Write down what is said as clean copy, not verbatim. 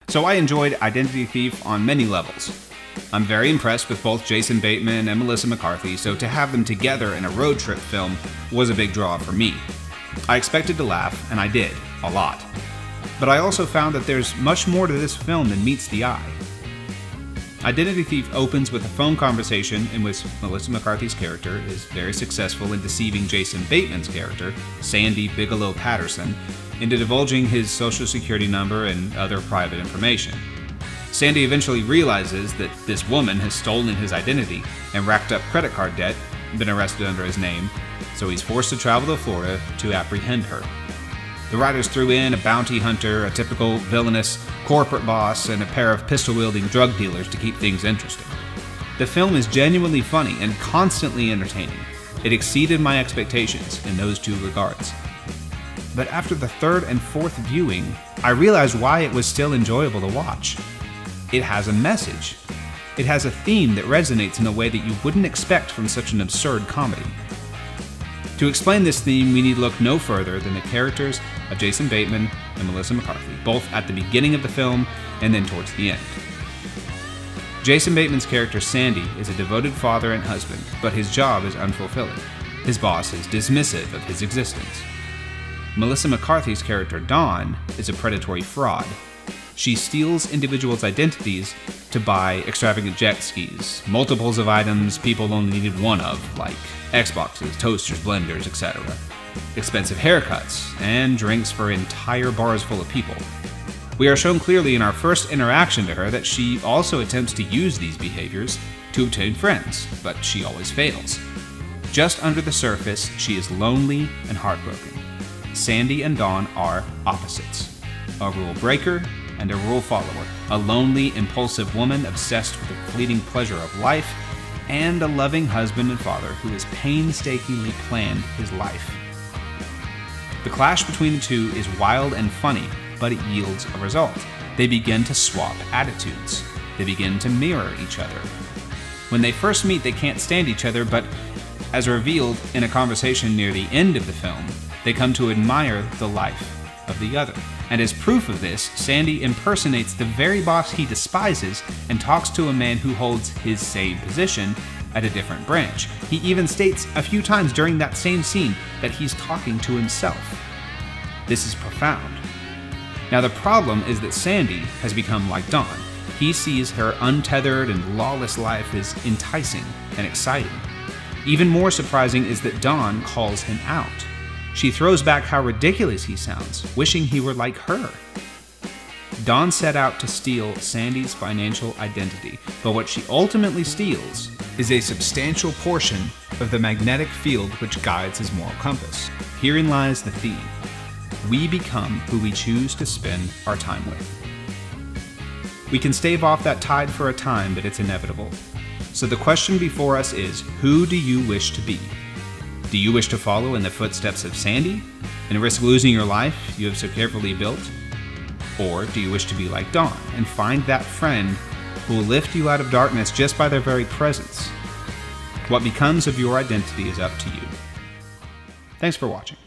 So I enjoyed Identity Thief on many levels. I'm very impressed with both Jason Bateman and Melissa McCarthy, so to have them together in a road trip film was a big draw for me. I expected to laugh, and I did, a lot. But I also found that there's much more to this film than meets the eye. Identity Thief opens with a phone conversation in which Melissa McCarthy's character is very successful in deceiving Jason Bateman's character, Sandy Bigelow Patterson, into divulging his social security number and other private information. Sandy eventually realizes that this woman has stolen his identity and racked up credit card debt, been arrested under his name, so he's forced to travel to Florida to apprehend her. The writers threw in a bounty hunter, a typical villainous corporate boss, and a pair of pistol-wielding drug dealers to keep things interesting. The film is genuinely funny and constantly entertaining. It exceeded my expectations in those two regards. But after the third and fourth viewing, I realized why it was still enjoyable to watch. It has a message. It has a theme that resonates in a way that you wouldn't expect from such an absurd comedy. To explain this theme, we need look no further than the characters of Jason Bateman and Melissa McCarthy, both at the beginning of the film and then towards the end. Jason Bateman's character Sandy is a devoted father and husband, but his job is unfulfilling. His boss is dismissive of his existence. Melissa McCarthy's character Dawn is a predatory fraud. She steals individuals' identities to buy extravagant jet skis, multiples of items people only needed one of, like Xboxes, toasters, blenders, etc., expensive haircuts, and drinks for entire bars full of people. We are shown clearly in our first interaction to her that she also attempts to use these behaviors to obtain friends, but she always fails. Just under the surface, she is lonely and heartbroken. Sandy and Dawn are opposites. A rule breaker and a rule follower, a lonely, impulsive woman obsessed with the fleeting pleasure of life, and a loving husband and father who has painstakingly planned his life. The clash between the two is wild and funny, but it yields a result. They begin to swap attitudes. They begin to mirror each other. When they first meet, they can't stand each other, but as revealed in a conversation near the end of the film, they come to admire the life of the other. And as proof of this, Sandy impersonates the very boss he despises and talks to a man who holds his same position at a different branch. He even states a few times during that same scene that he's talking to himself. This is profound. Now the problem is that Sandy has become like Dawn. He sees her untethered and lawless life as enticing and exciting. Even more surprising is that Dawn calls him out. She throws back how ridiculous he sounds, wishing he were like her. Dawn set out to steal Sandy's financial identity, but what she ultimately steals is a substantial portion of the magnetic field which guides his moral compass. Herein lies the theme. We become who we choose to spend our time with. We can stave off that tide for a time, but it's inevitable. So the question before us is, who do you wish to be? Do you wish to follow in the footsteps of Sandy and risk losing your life you have so carefully built? Or do you wish to be like Dawn and find that friend who will lift you out of darkness just by their very presence? What becomes of your identity is up to you. Thanks for watching.